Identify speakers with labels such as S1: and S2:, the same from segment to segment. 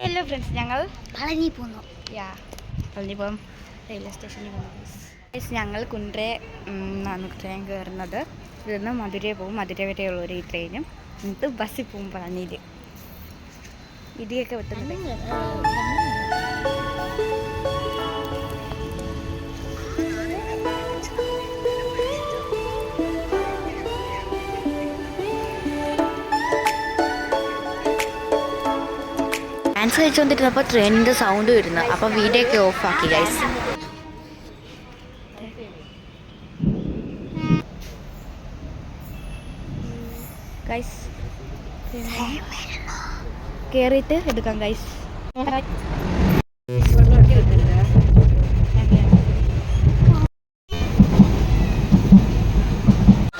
S1: Hello friends, ഞങ്ങൾ
S2: പളനി പോകുന്നു.
S1: പളനിപ്പുറം railway സ്റ്റേഷനിൽ പോകുന്നു. ഞങ്ങൾ കുണ്ട്രെ ട്രെയിൻ കയറുന്നത്. ഇവിടുന്ന് മധുരയിൽ പോകും. മധുര വരെയുള്ളൊരു ഈ ട്രെയിനും എന്നിട്ട് ബസ്സിൽ പോകും പളനിയിൽ. ഇടിയൊക്കെ വെട്ടുന്നുണ്ട്. ഡാൻസ് കഴിച്ചുകൊണ്ടിരുന്നപ്പോൾ ട്രെയിനിൻ്റെ സൗണ്ട് വരുന്നു. അപ്പോൾ വീഡിയോ ഒക്കെ ഓഫാക്കി ഗൈസ്. ഗൈസ് കയറിയിട്ട് എടുക്കാം ഗൈസ്.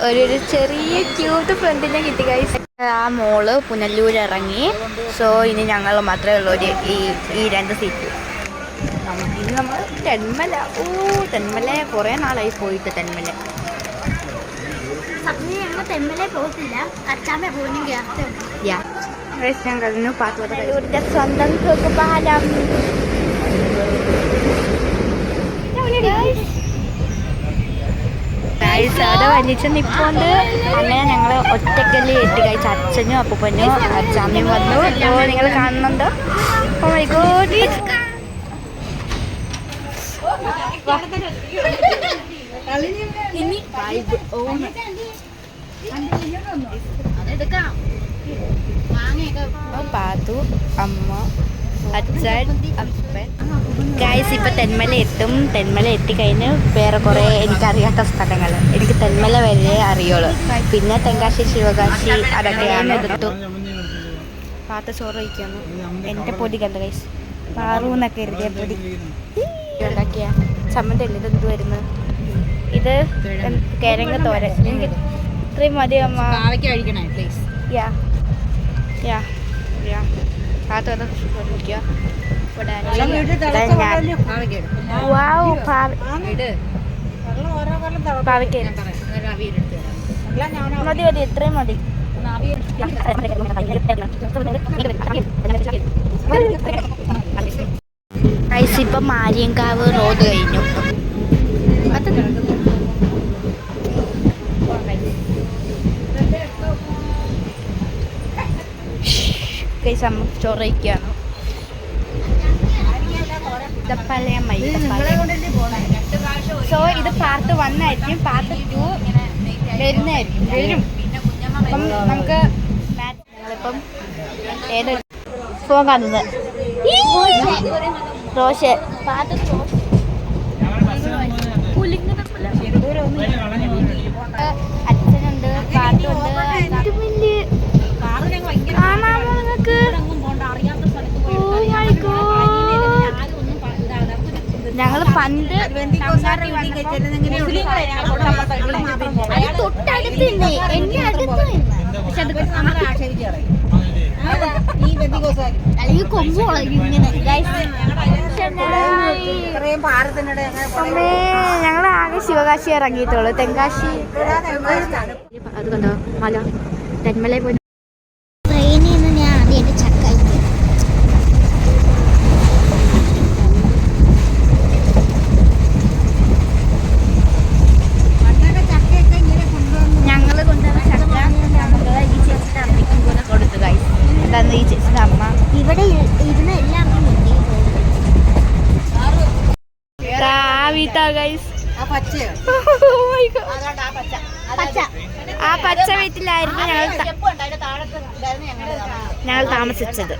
S1: ഒരു ചെറിയ ക്യൂട്ട് ഫ്രണ്ടിനെ കിട്ടി ഗൈസ്. ആ മോള് പുനലൂർ ഇറങ്ങി. സോ ഇനി ഞങ്ങൾ മാത്രമേ ഉള്ളൂ ഈ രണ്ട് സീറ്റ്. ഇനി നമ്മൾ തെന്മല കുറേ നാളായി പോയിട്ട്. തെന്മല സ്വന്തം പാലം. അവിടെ വലിച്ച നിപ്പോണ്ട്. അങ്ങനെ ഞങ്ങൾ ഒറ്റക്കല്ലേ എത്തി കഴിച്ച. അച്ഛനും അപ്പൂപ്പനും അച്ഛാമ്മയും വന്നു. നിങ്ങൾ കാണുന്നുണ്ട്. Oh my God. പാത്തു, അമ്മ, അച്ഛൻ, അപ്പൻ. ഗൈസ് ഇപ്പം തെന്മല എത്തും. തെന്മല എത്തിക്കഴിഞ്ഞ് വേറെ കുറേ എനിക്കറിയാത്ത സ്ഥലങ്ങൾ. എനിക്ക് തെന്മല വരെ അറിയുള്ളൂ. പിന്നെ തെങ്കാശി, ശിവകാശി അതൊക്കെയാണ്. എടുത്തു പാത്ത ചോറ് കഴിക്കുന്നു. എൻ്റെ പൊടി കണ്ട ഗൈസ്. പാറൂന്നൊക്കെ എഴുതിയ പൊടി ഉണ്ടാക്കിയ ചമ്മന്തി അല്ലേ. ഇതെന്ത് വരുന്നത്? ഇത് കിഴങ്ങ് തോരൻ. ഇത്രയും മതി അമ്മ. പാത്രം ചോദിക്കുക. മതി മതി, എത്രയും മതി. ഇപ്പം മാരിയങ്കാവ് റോഡ് കഴിഞ്ഞു. ചോറ് കഴിക്കുകയാണ്. സോ ഇത് പാർട്ട് 1 ആയിരിക്കും. പാർട്ട് 2 വരും. അപ്പം നമുക്ക് ഞങ്ങളിപ്പം ഏത് ഫോൺ കാണുന്നത് റോഷ് പാർട്ട് അച്ഛനുണ്ട്, പാട്ടുണ്ട്. ഞങ്ങൾ പണ്ട് ഞങ്ങൾ ആകെ ശിവകാശി ഇറങ്ങിയിട്ടുള്ളൂ. തെങ്കാശി അത് കണ്ടോ മല. തെന്മലയിൽ പോയി ഈ ചേച്ചിയുടെ അമ്മ ഇവിടെ ഇരുന്ന് എല്ലാം ആ പച്ച വീട്ടിലായിരുന്നു ഞങ്ങൾ താമസിച്ചത്.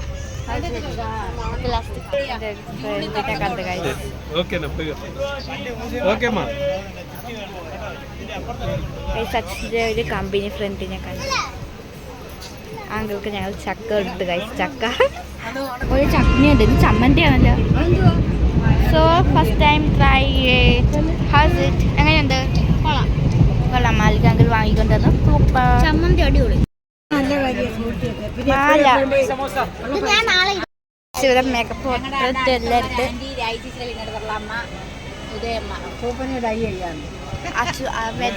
S1: സച്ചിന്റെ ഒരു കമ്പനി ഫ്രണ്ടിനെ കണ്ടു. ആങ്കിൾക്ക് ഞങ്ങൾ ചക്ക എടുത്ത് കഴിച്ചു. ചക്ക ഒരു ചട്നി ഉണ്ട്. ഇത് ചമ്മന്തിയാണല്ലോ. So first time try. How's it? എങ്ങനെയുണ്ട്? കൊള്ളാം. മാലിക അങ്കിൾ വാങ്ങിക്കൊണ്ടത് ചമ്മന്തി അടിപൊളി. ഇവിടെ മേക്കപ്പ് എല്ലാവരും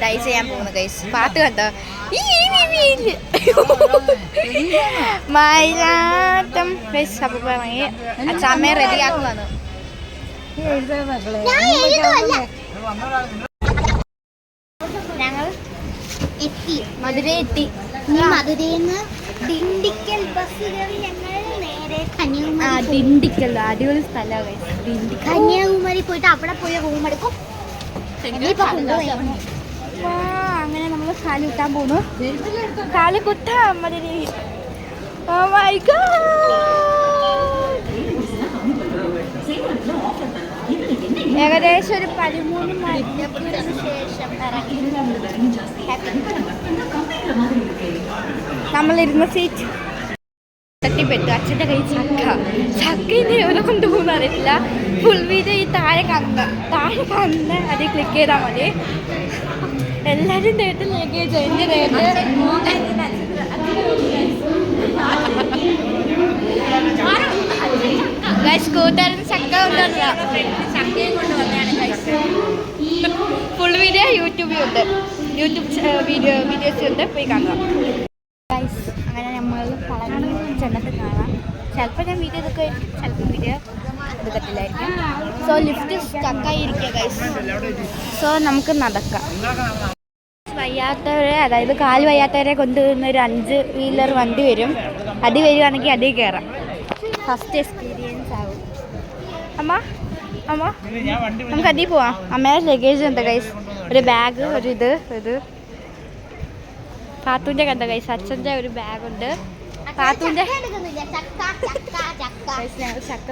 S1: ഡൈ ചെയ്യാൻ പോകുന്നു ഗൈസ്. പാട്ട് കണ്ടോ? മയിലാട്ടം ഗൈസ്. അപ്പോൾ ഇറങ്ങി അച്ഛാമ്മയെ റെഡിയാക്കുവാണ്. ഞങ്ങൾ എത്തി, മധുര എത്തി. മധുരയിൽ നിന്ന് ഡിണ്ടിക്കൽ ബസ് കയറി ഞങ്ങൾ നേരെ കന്യാകുമാരി. ഡിണ്ടിക്കൽ അടിപൊളി സ്ഥലമാണ്. കന്യാകുമാരി പോയിട്ട് അവിടെ പോയി റൂം എടുക്കും. അങ്ങനെ നമ്മൾ കാല് കുത്താൻ പോകുന്നു. കാല് കുത്താം മധുര. Oh my God. ഏകദേശം ഒരു 13 മണിക്കൂറിന് ശേഷം നമ്മളിരുന്ന സീറ്റ് തട്ടിപ്പെട്ടു. അച്ഛൻ്റെ കൈ ചക്കയിനെ എവിടെ കൊണ്ടുപോകുന്ന അറിയില്ല. ഫുൾ വീഡിയോ ഈ താഴെ കാണുന്ന അത് ക്ലിക്ക് ചെയ്താൽ മതി. എല്ലാവരും നേരിട്ട് ലഗേജ് എൻ്റെ നേരിട്ട് കൂട്ടുകാരൻ ചക്ക ചക്കയും കൊണ്ട് വന്നതാണ്. Full video യൂട്യൂബിലുണ്ട്. വീഡിയോസ് ഉണ്ട്, പോയി കാണുക. അങ്ങനെ നമ്മൾ കളഞ്ഞ് ചെന്നിട്ട് കാണാം. ചിലപ്പോൾ ഞാൻ വീഡിയോ എടുക്കുക, ചിലപ്പോൾ വീഡിയോ എടുക്കത്തില്ലായിരിക്കും. സോ ലിഫ്റ്റ് സ്റ്റക്കായിരിക്കുക ഗൈസ്. സോ നമുക്ക് നടക്കാം. വയ്യാത്തവരെ, അതായത് കാല് വയ്യാത്തവരെ കൊണ്ടുവരുന്ന ഒരു 5 വീലർ വണ്ടി വരും. അത് വരികയാണെങ്കിൽ അതിൽ കയറാം. ഫസ്റ്റ് എക്സ്പീരിയൻസ് ആവും. അമ്മ നമുക്ക് അതിൽ പോവാം. അമ്മയുടെ ലഗേജ് ഉണ്ട് ഗൈസ്. ഒരു ബാഗ്, ഒരു ഇത് പാത്തൂൻ്റെ കണ്ട ഗൈസ്. അച്ഛൻ്റെ ഒരു ബാഗുണ്ട്. പാത്തൂൻ്റെ ചക്ക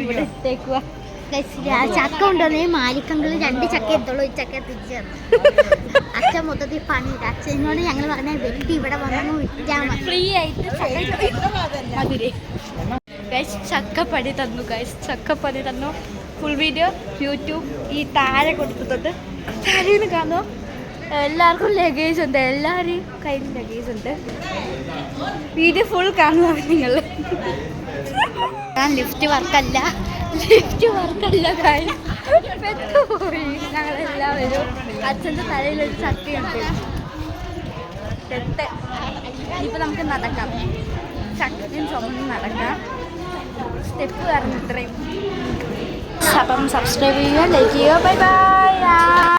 S1: ഇവിടെ ഇട്ടേക്കുക. ചക്ക ഉണ്ടോന്നേ മാലിക്കങ്കിൾ 2 ചക്ക എത്തുള്ളൂ. ഈ ചക്ക തിരിച്ചു അച്ഛൻ മൊത്തത്തിൽ പണിയിട്ട് അച്ഛനോട് ഞങ്ങൾ പറഞ്ഞ വെട്ടി ഇവിടെ വന്നു വിറ്റാൽ മതി, ഫ്രീ ആയിട്ട് മധുരേ. ഗൈസ് ചക്കപ്പടി തന്നു ഗൈസ്, ചക്കപ്പടി തന്നു. ഫുൾ വീഡിയോ യൂട്യൂബ് ഈ താഴെ കൊടുത്തിട്ടുണ്ട്. താഴെ കാണുമോ? എല്ലാവർക്കും ലഗേജ് ഉണ്ട്, എല്ലാവരും കയ്യിൽ ലഗേജ് ഉണ്ട്. വീഡിയോ ഫുൾ കാണുക നിങ്ങൾ. ലിഫ്റ്റ് വർക്കല്ല ഗൈസ്. പെട്ടുപോയി ഞങ്ങളെല്ലാവരും. അച്ഛൻ്റെ തലയിലൊരു ചക്കയുണ്ട്. ഇപ്പം നമുക്ക് നടക്കാം. ചക്കയും ചുമന്ന് നടക്കാം. സ്റ്റെപ്പ് കയറുന്നു ഇത്രയും. അപ്പം സബ്സ്ക്രൈബ് ചെയ്യുക, ലൈക്ക് ചെയ്യുക. Bye bye.